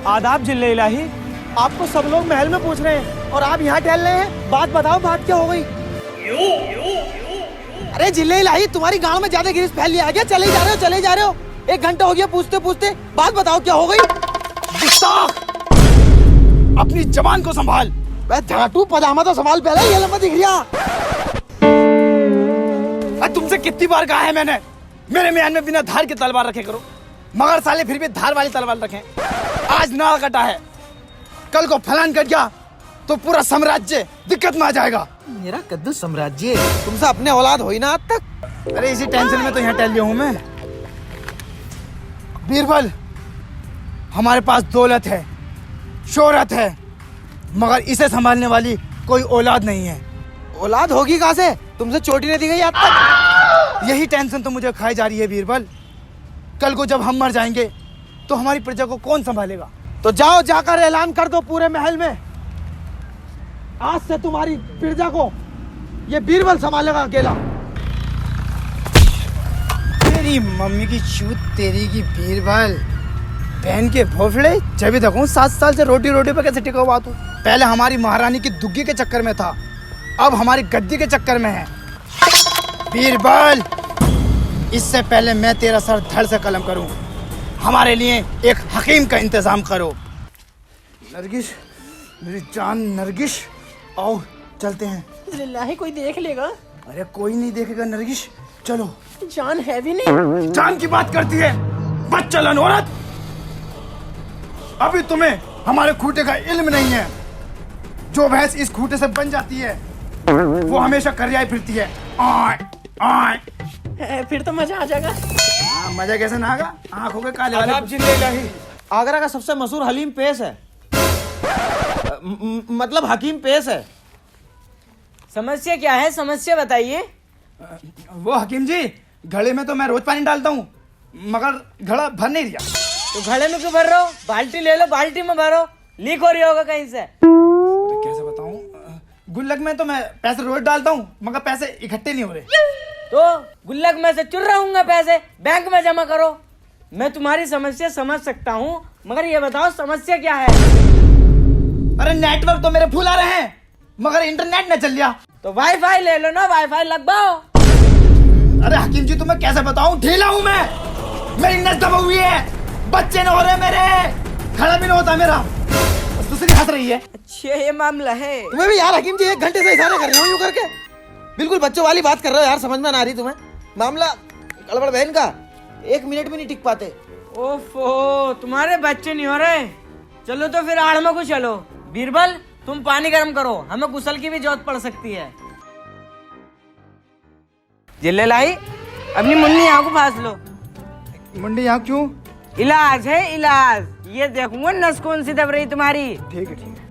आदाब जिले इलाही। आपको सब लोग महल में पूछ रहे हैं और आप यहाँ टहल रहे हैं। बात बताओ, बात क्या हो गई? अरे जिले इलाही, तुम्हारी गांव में ज्यादा गिरिश फैल लिया क्या? चले जा रहे हो। 1 घंटा हो गया पूछते पूछते। बात बताओ क्या हो गई? अपनी जबान को संभाल। झाटू पजामा तो संभाल पहले, ये लंबा दिख गया। तुमसे कितनी बार कहा है मैंने, मेरे म्यान में बिना धार की तलवार रखे करो, मगर साले फिर भी धार वाली तलवार रखें। आज नाल कटा है, कल को फलान कट गया तो पूरा साम्राज्य दिक्कत में आ जाएगा। मेरा कद्दू साम्राज्य, तुमसे अपने औलाद हो ही ना आज तक। अरे इसी टेंशन में तो यहाँ टहल लिया हूँ मैं। बीरबल, हमारे पास दौलत है, शोहरत है, मगर इसे संभालने वाली कोई औलाद नहीं है। औलाद होगी कहाँ से? तुमसे चोटी नहीं दी गई आज तक। यही टेंशन तो मुझे खाई जा रही है बीरबल। कल को जब हम मर जाएंगे तो हमारी प्रजा को कौन संभालेगा? तो जाओ, जाकर ऐलान कर दो पूरे महल में, आज से तुम्हारी प्रजा को ये बीरबल संभालेगा अकेला। तेरी मम्मी की चूत तेरी की बीरबल, बहन के भोफड़े। जब देखूं 7 साल से रोटी रोटी पे कैसे टिका हुआ तू। पहले हमारी महारानी की दुग्गी के चक्कर में था, अब हमारी गद्दी के चक्कर में है। बीरबल, इससे पहले मैं तेरा सर धड़ से कलम करूं, हमारे लिए एक हकीम का इंतजाम करो। नरगिस, मेरी जान नरगिस, आओ चलते हैं। लिल्लाही, कोई देख लेगा? अरे कोई नहीं देखेगा नरगिस, चलो। जान है भी नहीं। जान की बात करती है बच्चलन औरत। अभी तुम्हें हमारे खूंटे का इल्म नहीं है। जो भैंस इस खूंटे से बन जाती है वो हमेशा करियाई फिरती है। फिर तो मजा आ जाएगा। मजा कैसे ना आगा? आंखों के काले आदाब जिले इलाही। आगरा का सबसे मशहूर हलीम पेश है, मतलब हकीम पेश है। समस्या क्या है? समस्या बताइए। वो हकीम जी, घड़े में तो मैं रोज पानी डालता हूँ, मगर घड़ा भर नहीं दिया। तो घड़े में क्यों भर रहे हो? बाल्टी ले लो, बाल्टी में भरो, लीक हो रही होगा कहीं से। कैसे बताऊँ? गुल्लक में तो मैं पैसे रोज डालता हूँ, मगर पैसे इकट्ठे नहीं हो रहे। तो गुल्लक में से चुर रहूंगा पैसे, बैंक में जमा करो। मैं तुम्हारी समस्या समझ सकता हूँ, मगर ये बताओ समस्या क्या है? अरे नेटवर्क तो मेरे फुल आ रहे हैं, मगर इंटरनेट न चल गया। तो वाईफाई ले लो ना, वाईफाई लगवाओ। अरे हकीम जी, तुम्हें कैसे बताऊं, ढीला हूं मैं, मेरी नस दबा हुई है, बच्चे न हो रहे मेरे, खड़ा भी न होता मेरा। दूसरी हंस रही है। अच्छा, ये मामला है। तुम्हें भी यार हकीम जी 1 घंटे से इशारे कर रहे हो यूं करके, बिल्कुल बच्चों वाली बात कर रहे हो यार। समझ में ना आ रही तुम्हें? मामला गड़बड़ बहन का, 1 मिनट भी नहीं टिक पाते। ओफो, तुम्हारे बच्चे नहीं हो रहे। चलो तो फिर आड़ में को चलो। बीरबल, तुम पानी गर्म करो, हमें गुसल की भी जरूरत पड़ सकती है। जिले लाई, अपनी मुन्नी यहाँ को फास लो। मुंडी यहाँ क्यों? इलाज है इलाज। ये देखूंगा नस कौन सी दब रही तुम्हारी। ठीक है ठीक है।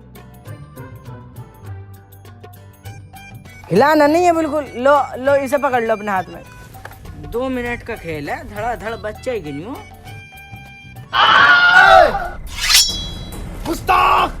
हिलाना नहीं है बिल्कुल। लो लो, इसे पकड़ लो अपने हाथ में। 2 मिनट का खेल है, धड़ाधड़ बच्चा ही गिनियो। गुस्ताख,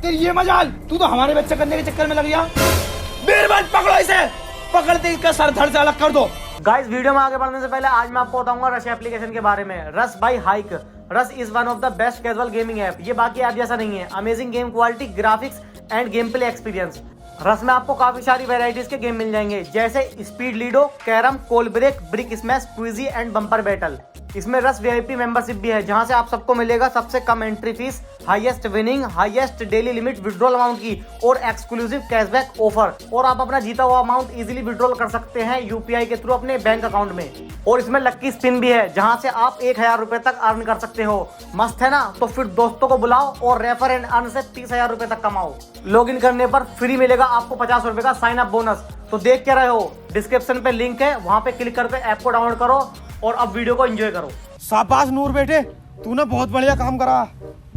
तेरी ये मजाल, तू तो हमारे बच्चे करने के चक्कर में लग गया। बीरबल, पकड़ो इसे, पकड़ते इसका सर धड़ से अलग कर दो। गाइस, वीडियो में आगे बढ़ने से पहले आज मैं आपको बताऊंगा रश एप्लीकेशन के बारे में। Rush by Hike. Rush is one of the best casual gaming app. ये बाकी ऐप जैसा नहीं है। Amazing game quality, graphics and game play experience. Rush में आपको काफी सारी वेराइटीज के गेम मिल जाएंगे, जैसे speed ludo, carrom, coal break, brick smash, quizzy and bumper battle. इसमें रश वीआईपी मेंबरशिप भी है, जहां से आप सबको मिलेगा सबसे कम entry fees, highest winning, highest daily limit withdrawal amount की और एक्सक्लूसिव कैशबैक ऑफर। और आप अपना जीता हुआ अमाउंट इजीली विड्रॉल कर सकते हैं यूपीआई के थ्रू अपने बैंक अकाउंट में। और इसमें लक्की स्पिन भी है, जहां से आप 1000 रुपए तक अर्न कर सकते हो। मस्त है ना? तो फिर दोस्तों को बुलाओ और रेफर एंड अर्न से 30,000 रुपए तक कमाओ। लॉग इन करने पर फ्री मिलेगा आपको 50 रुपए का साइन अप बोनस। तो देख क्या रहे हो? डिस्क्रिप्शन पे लिंक है, वहां पे क्लिक करके ऐप को डाउनलोड करो और अब वीडियो को एंजॉय करो। शाबाश नूर बेटे, तूने बहुत बढ़िया काम करा।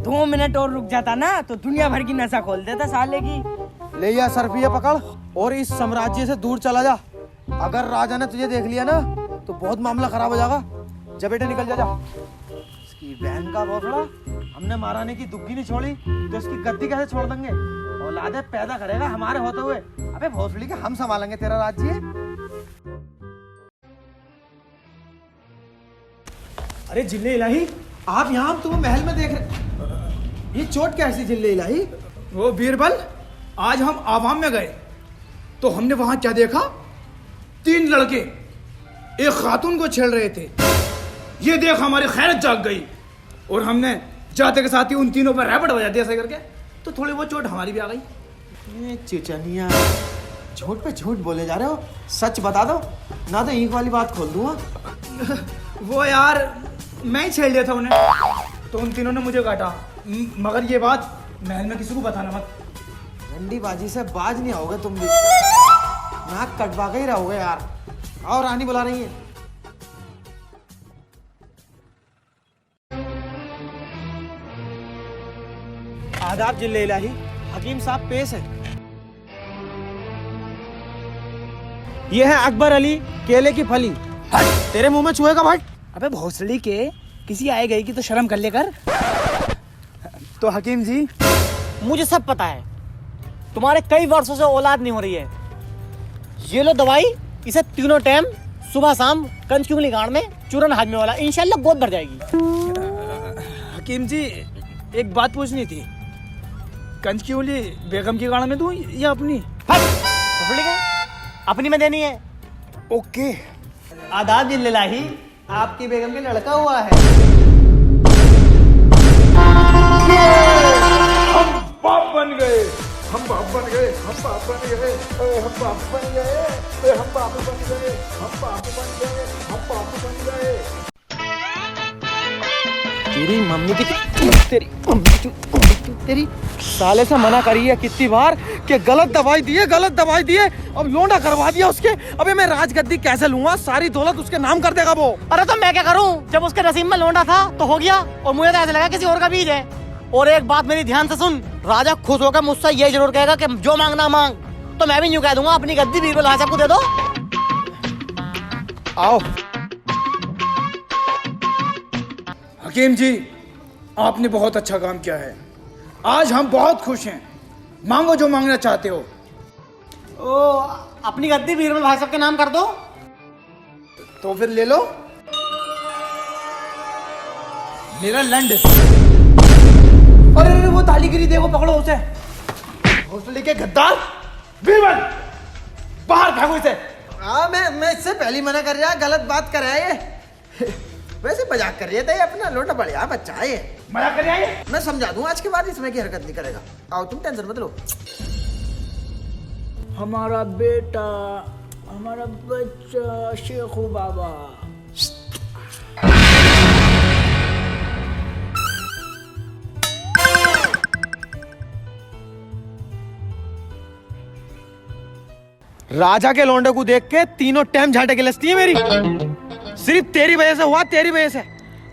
2 मिनट और रुक जाता ना तो दुनिया भर की नशा खोल देता साले की। ले या सरफिया पकड़ और इस साम्राज्य से दूर चला जा। अगर राजा ने तुझे देख लिया ना तो बहुत मामला खराब हो जाएगा। जा बेटे, निकल जा। इसकी बहन का भोसड़ा, हमने महारानी की दुग्गी नहीं छोड़ी तो इसकी गद्दी कैसे छोड़ देंगे? औलादे पैदा करेगा हमारे होते हुए। अबे भोसड़ी के हम संभालेंगे तेरा राज्य। अरे जिले इलाही, आप यहाँ, हम तुम्हें महल में देख रहे। ये चोट कैसी झेल ले इलाही? वो बीरबल, आज हम आवाम में गए तो हमने वहां क्या देखा? 3 लड़के एक खातून को छेड़ रहे थे। ये देख हमारी खैरत जाग गई और हमने जाते के साथ ही उन तीनों पर रैपट बजा दिया ऐसे करके, तो थोड़ी बहुत चोट हमारी भी आ गई। ये चिचनिया, झूठ पे झूठ बोले जा रहे हो, सच बता दो ना तो ईंख वाली बात खोल दूंगा। वो यार मैं ही छेड़ लिया था उन्हें, तो उन तीनों ने मुझे काटा। मगर ये बात महल में किसी को बताना मत। रंडी बाजी से बाज नहीं आओगे तुम भी, नाक कटवा के ही रहोगे यार। और रानी बुला रही है। आदाब जिले इलाही, हकीम साहब पेश है। ये है अकबर अली केले की फली। हट, तेरे मुंह में चूहे का भट। अबे भोसड़ी के, किसी आए गई की तो शर्म कर लेकर। तो हकीम जी, मुझे सब पता है, तुम्हारे कई वर्षों से औलाद नहीं हो रही है। ये लो दवाई, इसे तीनों टाइम सुबह शाम कंच की उंगली गाड़ में चूरन हाजमे वाला, इंशाल्लाह गोद भर जाएगी। हकीम जी एक बात पूछनी थी, कंच की उंगली बेगम की गाड़ में दूं या अपनी? अपनी में देनी है। ओके। आदाब जिल्लाही, आपकी बेगम के लड़का हुआ है। हम बाप बन गए, हम बाप बन गए, हम बाप बन गए, हम बाप बन गए, हम बाप बन गए, हम बाप बन गए, हम बाप बन गए। तेरी मम्मी की तेरी साले से मना करी है कितनी बार कि गलत दवाई दिए, अब लोंडा करवा दिया उसके। अबे मैं राजगद्दी कैसे लूंगा? सारी दौलत उसके नाम कर देगा वो। अरे तो मैं क्या करूं, जब उसके नसीब में लौंडा था तो हो गया, और मुझे तो ऐसा लगा किसी और का बीज है। और एक बात मेरी ध्यान से सुन, राजा खुश होकर मुझसे ये जरूर कहेगा कि जो मांगना मांग, तो मैं भी यूं कह दूंगा अपनी गद्दी बीरबल हाशम को दे दो। आओ। हकीम जी, आपने बहुत अच्छा काम किया है, आज हम बहुत खुश हैं। मांगो जो मांगना चाहते हो। ओ, अपनी गद्दी बीरबल भाई साहब के नाम कर दो। तो फिर ले लो मेरा लंड। अरे वो ताली गिरी, देखो पकड़ो उसे। हौसले के गद्दार बीरबल, बाहर फेंको इसे। हाँ, मैं इससे पहले मना कर रहा, गलत बात कर रहा है ये। वैसे मजाक कर रही था, ये अपना लोटा बढ़िया बच्चा है ये। मजाक कर रहा है? मैं समझा दूं, आज के बाद इसमें की हरकत नहीं करेगा। आओ, तुम टेंशन मत लो। हमारा बेटा, हमारा बच्चा शेखू बाबा। राजा के लौंडे को देख के तीनों टाइम झाटे के लस्ती है मेरी। सिर्फ तेरी वजह से हुआ, तेरी वजह से।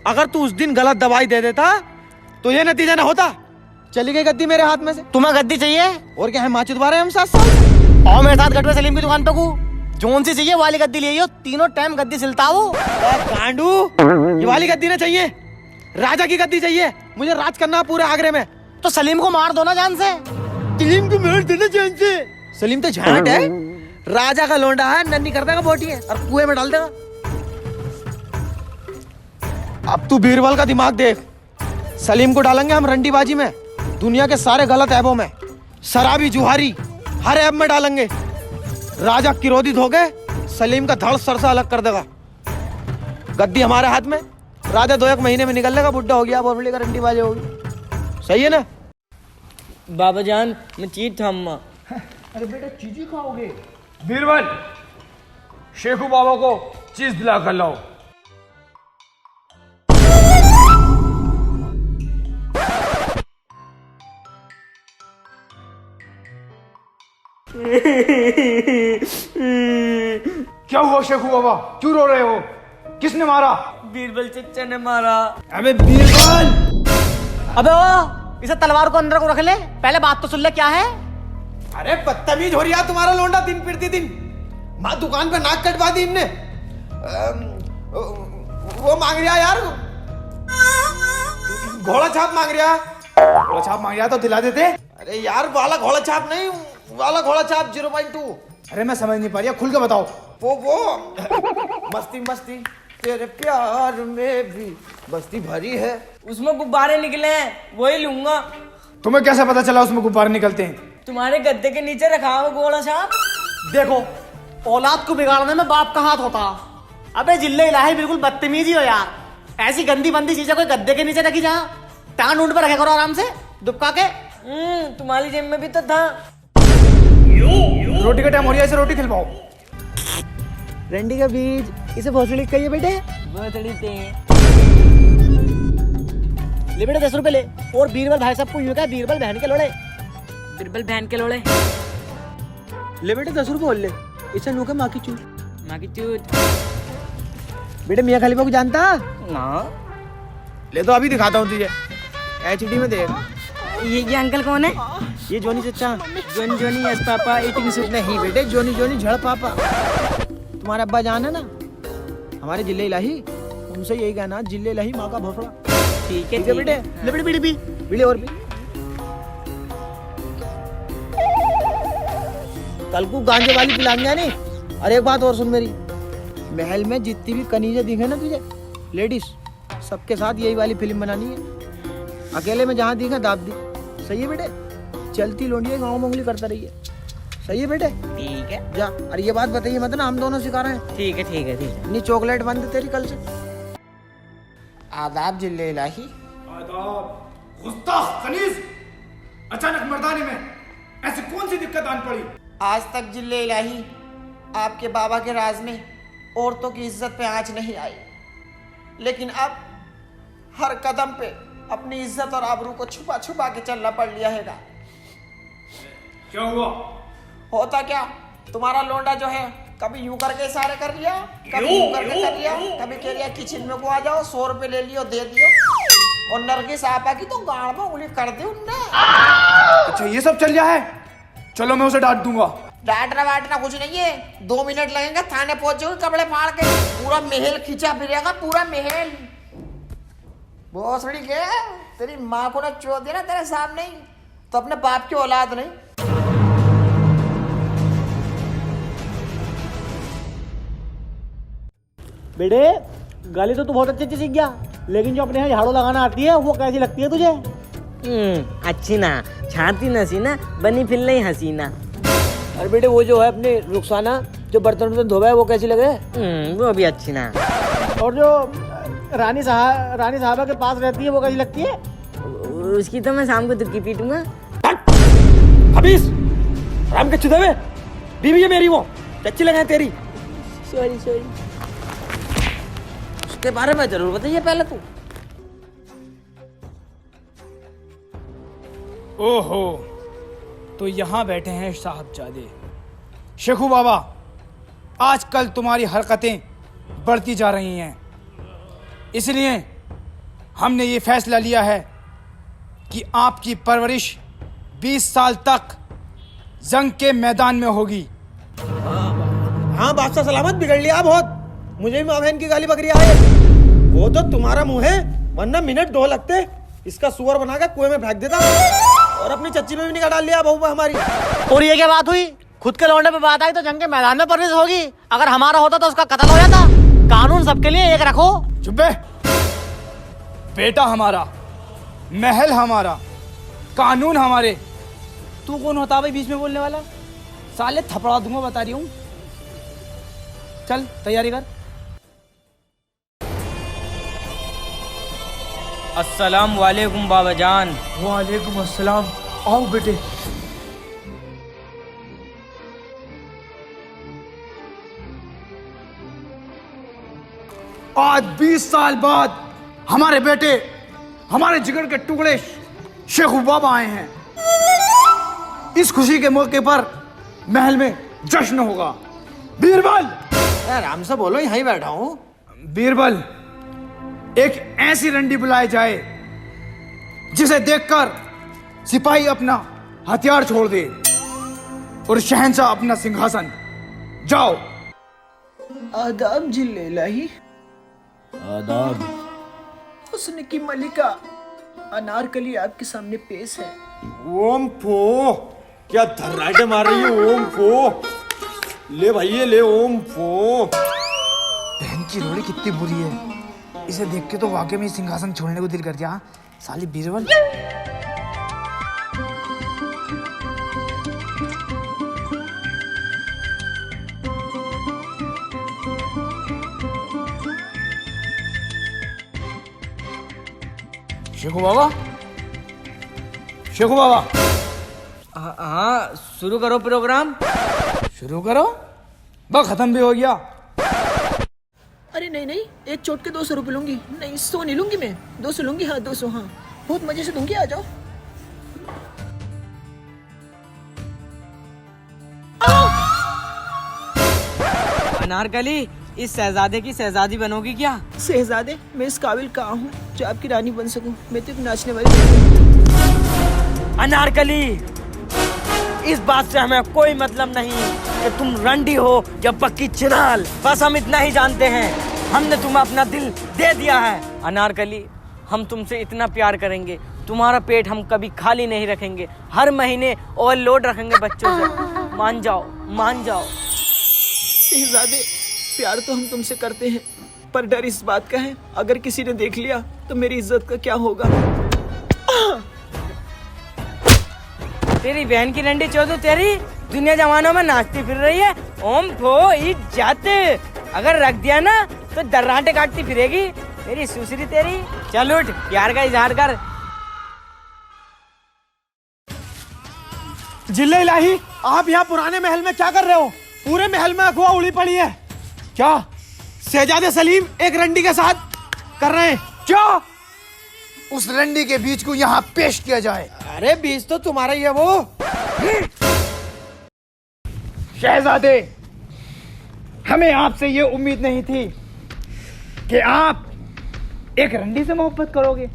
अगर तू उस दिन गलत दवाई दे देता तो ये नतीजा ना होता। चली गई गद्दी मेरे हाथ में से। तुम्हें गद्दी चाहिए? और क्या है, माँ चुदवा रहे हम 7 साल। और मेरे साथ गटवे सलीम की दुकान पे को जोन सी चाहिए वाली गद्दी ले, तीनों टाइम गद्दी सिलता वो। गांडू, ये वाली गद्दी ना चाहिए, राजा की गद्दी चाहिए। मुझे राज करना पूरे आगरे में। तो सलीम को मार दो ना जान से। सलीम को मार देना जान से? सलीम तो झाट है, राजा का लौंडा है, नन्ही कर देगा बोटी है और कुएं में डाल देगा। अब तू बीरबल का दिमाग देख। सलीम को डालेंगे हम रंडीबाजी में, दुनिया के सारे गलत ऐबों में, शराबी जुहारी हर ऐब में डालेंगे। राजा क्रोधित हो गए, सलीम का धड़ सर से अलग कर देगा। गद्दी हमारे हाथ में, राजा 2-1 महीने में निकल लेगा, बुढ़ा हो गया, बोरबली का रंडीबाजी होगी। सही है ना? बाबा जान, मैं चीज था अम्मा। अरे बेटा, चीज़ ही खाओगे? बीरबल, शेखू बाबा को चीज दिला कर लाओ। क्या हुआ शेखू बाबा, क्यों रो रहे हो? किसने मारा? बीरबल चच्चा ने मारा। अबे बीरबल! अबे ओ, इसे तलवार को अंदर को रख ले, पहले बात तो सुन ले क्या है। अरे बदतमीज हो रहा तुम्हारा लौंडा, दिन फिरती दिन माँ दुकान पे नाक कटवा दी इनने। वो मांग रहा यार, घोड़ा छाप मांग रहा। घोड़ा छाप मांग रहा तो दिला देते। अरे यार, वाला घोड़ा छाप नहीं, वाला घोड़ा छाप 0.2। अरे मैं समझ नहीं पा रही, खुल के बताओ। वो मस्ती तेरे प्यार में भी बस्ती भरी है। उसमें गुब्बारे निकले हैं, वही लूंगा। तुम्हें कैसे पता चला उसमें गुब्बारे निकलते हैं? तुम्हारे गद्दे के नीचे रखा हो गोला छाप। देखो, औलाद को बिगाड़ने में बाप का हाथ होता। अबे जिल्ले इलाही बिल्कुल बदतमीजी हो यार। ऐसी गंदी बंदी चीजें कोई गद्दे के नीचे रखी जहाँ टांग ऊंट पर रखे करो आराम से दुबका के। तुम्हारी जेब में भी तो था। रोटी का टाइम हो रहा है, इसे रोटी खिलवाओ। रंडी का बीज इसे भोसड़ी कहिए बेटे। भोसड़ी थे। ले बेटे 10 रुपए ले। और बीरबल भाई साहब को यूं कहा, बीरबल बहन के लोड़े। बिरबल बहन के लोड़े। ले बेटे 10 रुपए और ले। इसे नूके माँ की चूत। माँ की चूत। बेटे मियाँ खलीफा को जानता? ना। ले तो अभी दिखाता हूँ तुझे, एचडी में देख। ये अंकल कौन है? ये जोनी चचा। Johnny yes papa eating suit. नहीं बेटे, जोनी जोनी झड़ पापा। तुम्हारे अब्बा जान है ना, हमारे जिले इलाही, उनसे यही कहना, जिले इलाही माँ का भोसड़ा। ठीक है बेटे। ले बेटे बीड़ी पी, बीड़ी और पी। कल को गांजे वाली पिलाएंगे नहीं। और एक बात और सुन मेरी, महल में जितनी भी कनीजे दिखे ना तुझे लेडीज, सबके साथ यही वाली फिल्म बनानी है। अकेले में जहाँ दिखे दाब दी। सही है बेटे? चलती लोंडिया गाँव में उंगली करता रही है। सही है बेटे? ठीक है। जा, और ये बात बताइए मत ना, हम दोनों सिखा रहे हैं। ठीक है ठीक है ठीक है। नहीं चॉकलेट बंद है तेरी कल से। आदाब जिले इलाही। आदाब। गुस्ताख खनीज, अचानक मर्दानी में ऐसी कौन सी दिक्कत आन पड़ी? आज तक जिले इलाही आपके बाबा के राज में औरतों की इज्जत पे आंच नहीं आई, लेकिन अब हर कदम पे अपनी इज्जत और आबरू को छुपा छुपा के चलना पड़ लिया है। क्या हुआ? होता क्या, तुम्हारा लोंडा जो है कभी यूं करके इशारे कर लिया, कभी यूं करके कर लिया, कभी कह लिया किचन में को आ जाओ, 100 रुपए ले लियो दे दियो, और नरगिस आपा की तो गाड़ में उंगली कर दी उनने। अच्छा ये सब चल रहा है? चलो मैं उसे डांट दूंगा। डांटना वाटना कुछ नहीं है, 2 मिनट लगेंगे, थाने पहुंचोगे कपड़े फाड़ के, पूरा महल खींचा फिरेगा, पूरा महल। भोसड़ी के तेरी माँ को ना चोट दिया ना तेरे सामने ही, तो अपने बाप की औलाद नहीं। बेटे गाली तो तू बहुत अच्छे से सीख गया, लेकिन जो अपने यहाँ झाड़ू लगाना आती है वो कैसी लगती है तुझे? अच्छी ना, छाती नसीना, बनी फिर नहीं हसीना। अरे बेटे वो जो है अपने रुखसाना जो बर्तन धोबा है वो कैसी लगे? वो भी अच्छी ना। और जो रानी साहबा के पास रहती है वो कैसी लगती है? उसकी तो मैं शाम को दुखी पीटूंगा। हबीस राम के चुदे में बीवी है मेरी, वो अच्छी लगे तेरी। Sorry sorry. उसके बारे में जरूर बताइए पहले तू। ओहो, तो यहाँ बैठे हैं साहबजादे। शेखू बाबा, आजकल तुम्हारी हरकतें बढ़ती जा रही हैं, इसलिए हमने ये फैसला लिया है कि आपकी परवरिश 20 साल तक जंग के मैदान में होगी। हाँ बादशाह सलामत, बिगड़ लिया बहुत। मुझे भी माँ बहन की गाली बकरी आए। वो तो तुम्हारा मुंह है, वरना मिनट 2 लगते इसका सुअर बना के कुएं में फेंक देता, और अपनी चच्ची में भी निकाल डाल लिया बहू हमारी। और ये क्या बात हुई? खुद के लौंडे पे बात आई तो जंग के मैदान में परवरिश होगी। अगर हमारा होता तो उसका कत्ल हो जाता। कानून सबके लिए एक रखो। चुप बे। बेटा हमारा, महल हमारा, कानून हमारे। तू कौन होता भाई बीच में बोलने वाला? साले थपड़ा दूंगा, बता रही हूँ। चल तैयारी कर। अस्सलाम वालेकुम बाबा जान। वालेकुम अस्सलाम। आओ बेटे। आज 20 साल बाद हमारे बेटे, हमारे जिगर के टुकड़े शेखू बाबा आए हैं। इस खुशी के मौके पर महल में जश्न होगा। बीरबल, आराम से बोलो, यहीं बैठा हूँ। बीरबल, एक ऐसी रंडी बुलाई जाए जिसे देखकर सिपाही अपना हथियार छोड़ दे और शहंशाह अपना सिंहासन। जाओ। आदाब जिले इलाही। आदाब। हुस्न की मलिका अनारकली आपके सामने पेश है। ओम फो, क्या धर्राटे मार रही है? ओम फो, ले भाई ये ले। ओम फो। बहन की रोड़ी कितनी बुरी है। इसे देख के तो वाकई में सिंहासन छोड़ने को दिल कर गया। साली बीरबल। शेखू बाबा, शेखू बाबा, हाँ शुरू करो प्रोग्राम। शुरू करो। बस खत्म भी हो गया। अरे नहीं नहीं, एक चोट के 200 रुपये लूंगी। नहीं 100 नहीं लूंगी मैं, 200 लूंगी। हाँ 200, हाँ बहुत मजे से दूंगी। आ जाओ। अनारकली, इस शहजादे की शहजादी बनोगी क्या? शहजादे, मैं इस काबिल कहाँ हूँ जो आपकी रानी बन सकूं? मैं तो एक नाचने वाली हूँ। अनारकली, इस बात से हमें कोई मतलब नहीं कि तुम रंडी हो या पक्की चिनाल। बस हम इतना ही जानते हैं, हमने तुम्हें अपना दिल दे दिया है। अनारकली, हम तुमसे इतना प्यार करेंगे, तुम्हारा पेट हम कभी खाली नहीं रखेंगे। हर महीने ओवरलोड रखेंगे बच्चों से। मान जाओ, मान जाओ। शहजादे, प्यार तो हम तुमसे करते हैं, पर डर इस बात का है अगर किसी ने देख लिया तो मेरी इज्जत का क्या होगा? तेरी बहन की रंडी चौधरी तेरी दुनिया जमानों में नाचती फिर रही है। ओम फो इज्जत, अगर रख दिया ना तो दर्राटे काटती फिरेगी मेरी सुसरी तेरी। चल उठ, प्यार का इजहार कर। जिल्ले इलाही, आप यहाँ पुराने महल में क्या कर रहे हो? पूरे महल में अफवाह उड़ी पड़ी है। क्या शहजादे सलीम एक रंडी के साथ कर रहे हैं? क्या उस रंडी के बीच को यहाँ पेश किया जाए? अरे बीज तो तुम्हारा ही है वो। शहजादे, हमें आपसे ये उम्मीद नहीं थी कि आप एक रंडी से मोहब्बत करोगे,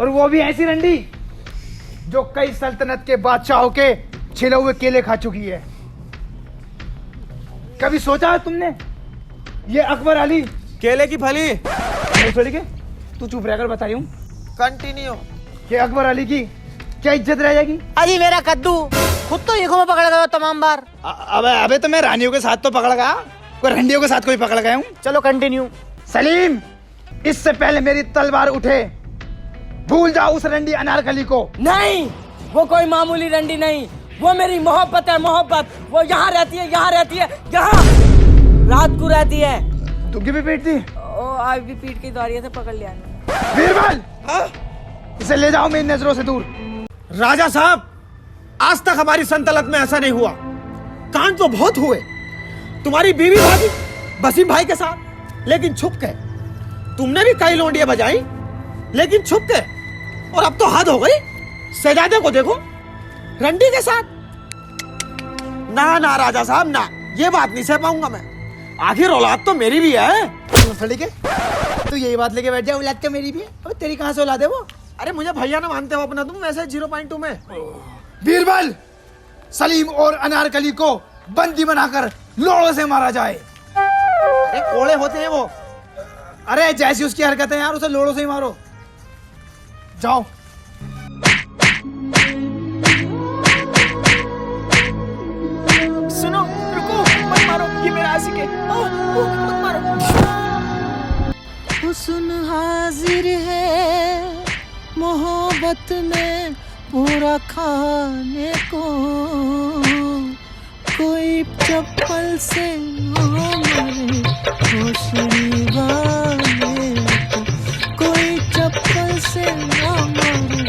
और वो भी ऐसी रंडी जो कई सल्तनत के बादशाहों के छिले हुए केले खा चुकी है। कभी सोचा है तुमने ये अकबर अली केले की फली। नहीं छोड़ी के तू चुप रहकर बता रही हूँ कंटिन्यू। कि अकबर अली की क्या इज्जत रह जाएगी? अरे मेरा कद्दू, खुद तो ईखों में पकड़ गए तमाम बार। अबे तो मैं रानियों के साथ तो पकड़ गया, कोई रंडियों के साथ कोई पकड़ गया हूँ। चलो कंटिन्यू। सलीम, इससे पहले मेरी तलवार उठे, भूल जाओ उस रंडी अनारकली को। नहीं, वो कोई मामूली रंडी नहीं, वो मेरी मोहब्बत है, मोहब्बत। वो यहाँ रहती है, यहाँ रहती है, यहाँ रात को रहती है। तुझे भी पीट दी? ओ आज भी पीट की दौरिया से पकड़ लिया। बीरबल, इसे ले जाओ मेरी नजरों से दूर। राजा साहब, आज तक हमारी सल्तनत में ऐसा नहीं हुआ। कांड तो बहुत हुए, तुम्हारी बीवी भागी वसीम भाई के साथ, लेकिन छुप के। तुमने भी कई लौंडियां बजाई, लेकिन छुप के। और अब तो हद हो गई, शहजादे को देखो रंडी के साथ। ना ना राजा साहब ना, ये बात नहीं सह पाऊंगा मैं। आखिर औलाद तो मेरी भी है। ठीक है, तू यही बात लेके बैठ जा, औलाद तो मेरी भी है। अबे तेरी कहाँ से औलाद है वो? अरे मुझे भैया ना मानते हो अपना तुम, वैसे 0.2 में। बीरबल, सलीम और अनारकली को बंदी बनाकर लोड़ों से मारा जाए। अरे कोड़े होते हैं वो। अरे जैसी उसकी हरकत है यार, उसे लोड़ों से ही मारो। जाओ। सुनो, रुको, मत मारो, ये मेरा आशिक है। मत मारो। हुस्न हाजिर है मोहब्बत में पूरा खाने को, कोई चप्पल से मारे भोसड़ी वाले को, कोई चप्पल से ना मारे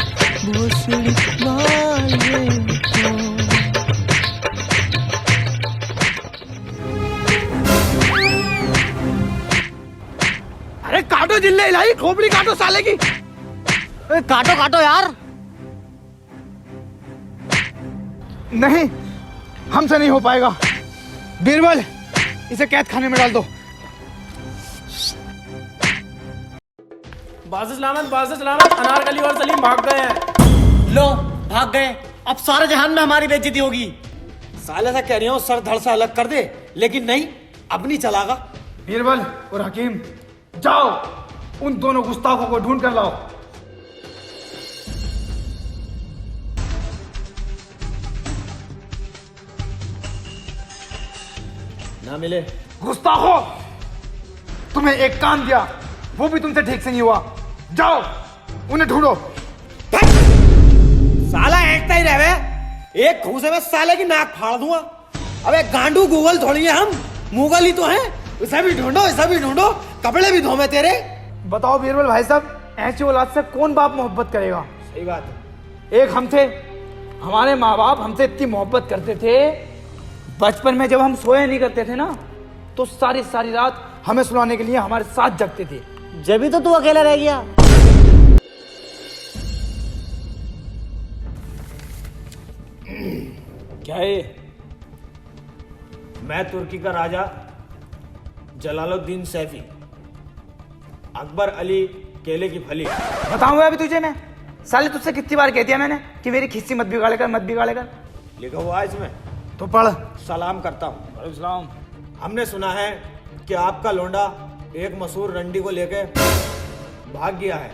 भोसड़ी वाले को। अरे काटो जिल्ले इलाही, खोपड़ी काटो साले की। काटो काटो यार। नहीं, हमसे नहीं हो पाएगा। बीरबल, इसे कैद खाने में डाल दो। बाज़ सलामत, अनारकली और सलीम भाग गए हैं। लो भाग गए, अब सारे जहान में हमारी बेइज्जती होगी। साले से कह रही हूँ सर धड़ से अलग कर दे, लेकिन नहीं, अब नहीं चलागा। बीरबल और हकीम, जाओ उन दोनों गुस्ताखों को ढूंढ कर लाओ। ना मिले। गुस्ताखो, तुम्हें एक काम दिया, वो भी तुमसे ठीक से नहीं हुआ। जाओ उन्हें ढूंढो। साला ऐंठता ही रहे, एक घूसे में साले की नाक फाड़ दूंगा। अबे गांडू गूगल थोड़ी है हम, मुगल ही तो हैं। इसे भी ढूंढो, इसे भी ढूंढो, कपड़े भी धोमे तेरे। बताओ बीरबल भाई साहब, ऐसी औलाद से कौन बाप मोहब्बत करेगा? सही बात है। एक हम थे, हमारे माँ बाप हमसे इतनी मोहब्बत करते थे, बचपन में जब हम सोए नहीं करते थे ना, तो सारी सारी रात हमें सुलाने के लिए हमारे साथ जगते थे। जब भी तो तू अकेला रह गया। क्या है? मैं तुर्की का राजा जलालुद्दीन सैफी, अकबर अली केले की फली। बताऊंगा अभी तुझे मैं, साले तुझसे कितनी बार कह दिया मैंने कि मेरी खिस्सी मत बिगाड़े कर, मत बिगाड़े कर। लिखा हुआ है इसमें, तो पढ़। सलाम करता हूँ। इस्लाम। हमने सुना है कि आपका लोंडा एक मशहूर रंडी को लेके भाग गया है।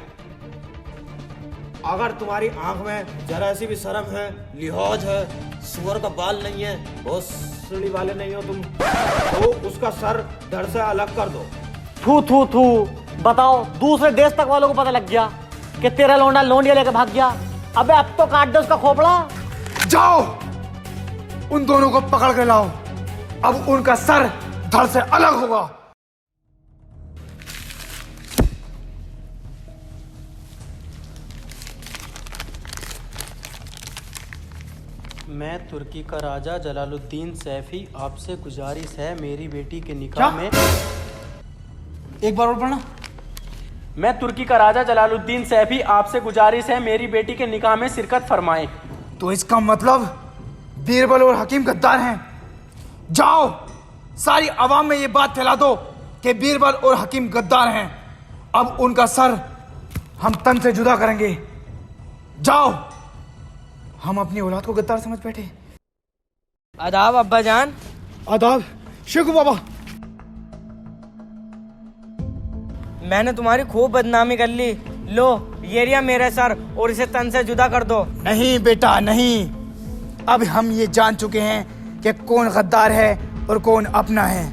अगर तुम्हारी आंख में जरा सी भी शर्म है, लिहाज है, सुअर का बाल नहीं है, बहुत सीढ़ी वाले नहीं हो तुम, तो उसका सर धड़ से अलग कर दो। थू थू थू। बताओ, दूसरे देश तक वालों को पता लग गया कि तेरा लौंडा लोंडिया लेकर भाग गया। अबे अब तो काट दो उसका खोपड़ा। जाओ उन दोनों को पकड़ के लाओ, अब उनका सर धड़ से अलग होगा। मैं तुर्की का राजा जलालुद्दीन सैफी, आपसे गुजारिश है मेरी बेटी के निकाह में। एक बार और पढ़ना। मैं तुर्की का राजा जलालुद्दीन सैफी, आपसे गुजारिश है मेरी बेटी के निकाह में शिरकत फरमाएं। तो इसका मतलब बीरबल और हकीम गद्दार हैं। जाओ सारी आवाम में ये बात फैला दो कि बीरबल और हकीम गद्दार हैं। अब उनका सर हम तन से जुदा करेंगे। जाओ। हम अपनी औलाद को गद्दार समझ बैठे। आदाब अब्बा जान। आदाब शेखू बाबा। मैंने तुम्हारी खूब बदनामी कर ली। लो ये रिया मेरा सर, और इसे तन से जुदा कर दो। नहीं बेटा नहीं, अब हम ये जान चुके हैं कि कौन गद्दार है और कौन अपना है।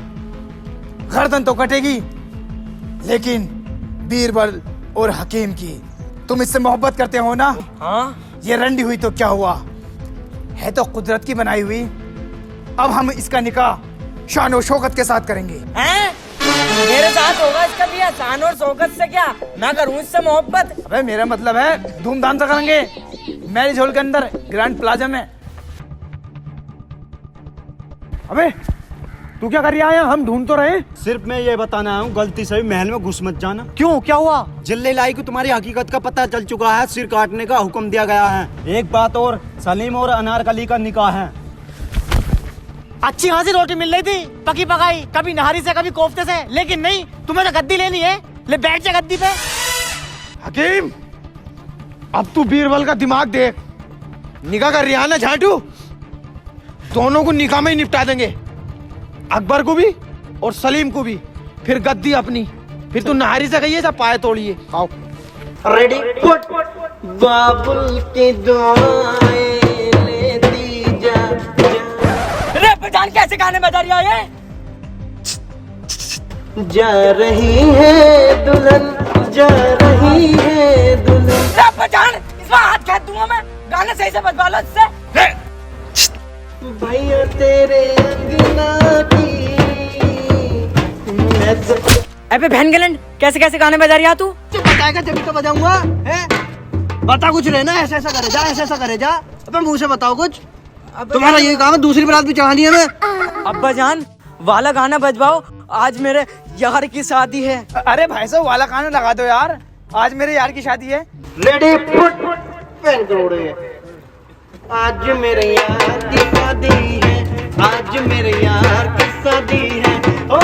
गर्दन तो कटेगी, लेकिन बीरबल और हकीम की। तुम इससे मोहब्बत करते हो ना? हाँ। ये रंडी हुई तो क्या हुआ, है तो कुदरत की बनाई हुई। अब हम इसका निकाह शान और शौकत के साथ करेंगे। हैं? मेरे साथ होगा इसका भी, शान और शौकत से क्या, मैं करूँ इससे मोहब्बत? अबे मेरा मतलब है धूमधाम से करेंगे, मैरिज हॉल के अंदर, ग्रैंड प्लाजा में। अबे तू क्या कर रहा है? हम ढूंढ तो रहे। सिर्फ मैं ये बताना आया हूँ, गलती से भी महल में घुस मत जाना। क्यों, क्या हुआ? जिल्ले लाई को तुम्हारी हकीकत का पता चल चुका है, सिर काटने का हुक्म दिया गया है। एक बात और, सलीम और अनारकली का निकाह है। अच्छी खासी रोटी मिल रही थी, पकी पकाई, कभी नहारी से कभी कोफ्ते से, लेकिन नहीं, तुम्हें तो गद्दी लेनी है। ले बैठ जा गद्दी पे। हकीम अब तू बीरबल का दिमाग देख, निकाह कर रहा है ना झाटू, दोनों को निकाह में ही निपटा देंगे, अकबर को भी और सलीम को भी। फिर गद्दी अपनी, फिर तू नहारी से कहिए या पाए तोड़िए। आओ रेडी पुट बाबुल की दुआएं लेती जा। रे पठान कैसे गाने बजा रही है? जा रही है दुल्हन, जा रही है दुल्हन। रे पठान इसमें हाथ खेच दूंगा मैं, गाने सही से बजवा लो इससे। भैया तेरे अंगना की अबे बहन गलन, कैसे कैसे गाने बजा रही है तू? बताएगा जब तो बजाऊंगा। है बता कुछ रहना, ऐसा ऐसा करे जा, ऐसा ऐसा करे जा। अबे मुंह से बताओ कुछ। तुम्हारा यही काम है, दूसरी बारात भी चढ़ानी है मैं। अब्बा जान वाला गाना बजवाओ, आज मेरे यार की शादी है। अरे भाई साहब वाला गाना लगा दो यार, आज मेरे यार की शादी है। रेडी पुट पेन करोड़े। आज मेरे यार की शादी है, आज मेरे यार की शादी है। ओ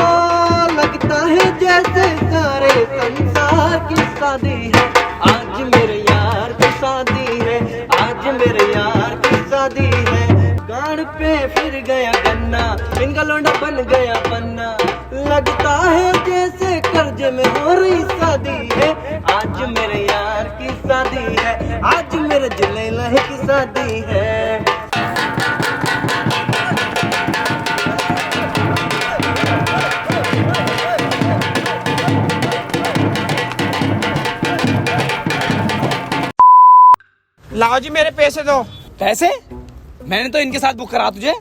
लगता है जैसे सारे संसार की शादी है। आज मेरे यार की शादी है, आज मेरे यार की शादी है। गाड़ पे फिर गया गन्ना, इनका लौंडा बन गया पन्ना। लगता है जैसे कर्ज में हो रही शादी है। आज मेरे यार की शादी है, आज मेरे जुलेला की शादी है। लाओ जी मेरे पैसे दो। पैसे? मैंने तो इनके साथ बुक करा तुझे।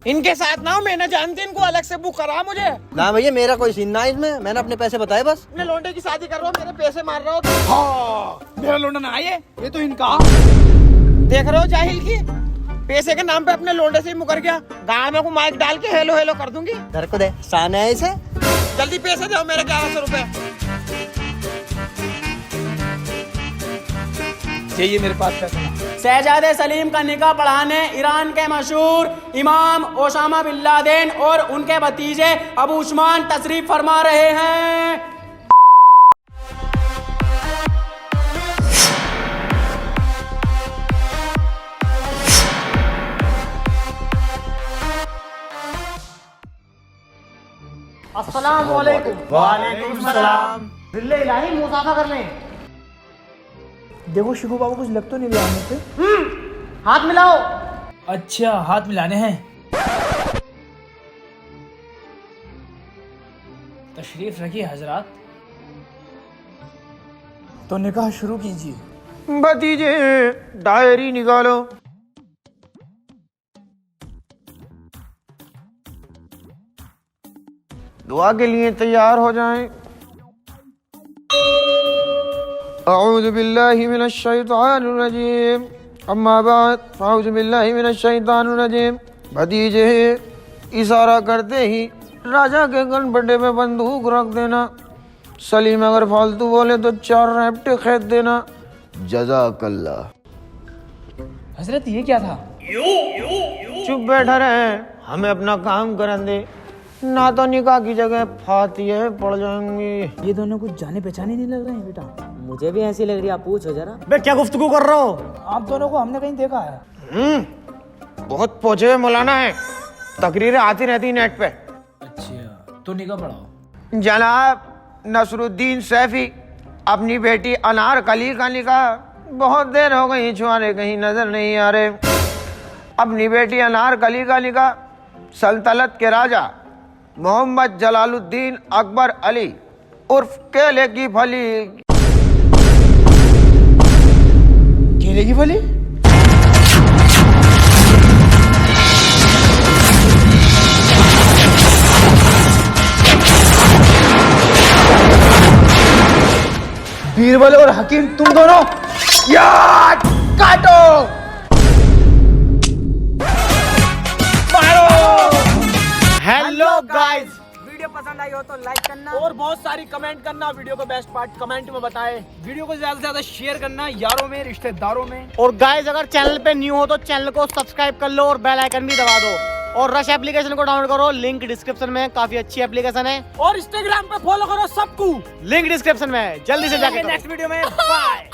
इनके साथ ना हो, मैं ना जानती इनको, अलग से बुक करा मुझे। ना भैया मेरा कोई सीन ना इसमें, मैंने अपने पैसे बताए बस। अपने लौंडे की शादी कर रहे हो, मेरे पैसे मार रहे हो तुम। हाँ, मेरा लौंडा ना ये तो इनका। देख रहे हो जाहिल की, पैसे के नाम पे अपने लौंडे से ही मुकर गया। गाँव में को माइक डाल के हेलो हेलो कर दूंगी। घर को दे, शान है इसे। जल्दी पैसे दो मेरे 1100 रुपए। चाहिए मेरे पास पैसा। शहजादे सलीम का निकाह पढ़ाने ईरान के मशहूर इमाम ओसामा बिन लादेन और उनके भतीजे अबू उस्मान तशरीफ फरमा रहे हैं। अस्सलाम वालेकुम। वालेकुम सलाम। बिल्ले इलाही मुसाफा कर लें। देखो शिकू बाबू कुछ लग तो नहीं रहा मुझसे। हाथ मिलाओ। अच्छा हाथ मिलाने हैं। तशरीफ रखिए हजरात। तो निकाह शुरू कीजिए। भतीजे डायरी निकालो। दुआ के लिए तैयार हो जाएं। अऊज़ु बिल्लाहि मिनश शैतानिर रजीम। अम्मा बाद अऊज़ु बिल्लाहि मिनश शैतानिर रजीम। भतीजे इशारा करते ही राजा के गनपटे में बंदूक रख देना। सलीम अगर फालतू बोले तो 4 रैप्टे खेद देना। जज़ाकल्लाह। हजरत ये क्या था? चुप बैठा रहे, हमें अपना काम करने दे, ना तो निकाह की जगह फातिहे पड़ जाएंगी। ये दोनों कुछ जाने पहचाने नहीं लग रहे हैं बेटा। मुझे भी ऐसी लग रही है, आप पूछो जरा। बे क्या गुफ्तगू कर रहे हो? आप दोनों को हमने कहीं देखा है। बहुत पहुंचे हुए मौलाना है, तकरीरें आती रहती नेट पे। अच्छा तो निकाह पढ़ाओ। जनाब नसरुद्दीन सैफी अपनी बेटी अनारकली का निकाह, बहुत देर हो गई छुआरे कहीं नजर नहीं आ रहे। अपनी बेटी अनारकली का निकाह सल्तनत के राजा मोहम्मद जलालुद्दीन अकबर अली उर्फ केले की फली। केले की फली? बीरबल और हकीम तुम दोनों यार काटो। Hello guys. वीडियो पसंद आई हो तो लाइक करना और बहुत सारी कमेंट करना। वीडियो का बेस्ट पार्ट कमेंट में बताएं। वीडियो को ज्यादा से ज्यादा शेयर करना यारों में, रिश्तेदारों में। और गाइस अगर चैनल पे न्यू हो तो चैनल को सब्सक्राइब कर लो और बेल आइकन भी दबा दो। और रश एप्लीकेशन को डाउनलोड करो, लिंक डिस्क्रिप्शन में, काफी अच्छी एप्लीकेशन है। और इंस्टाग्राम पे फॉलो करो सबको, लिंक डिस्क्रिप्शन में है, जल्दी से जाके नेक्स्ट वीडियो में बाय।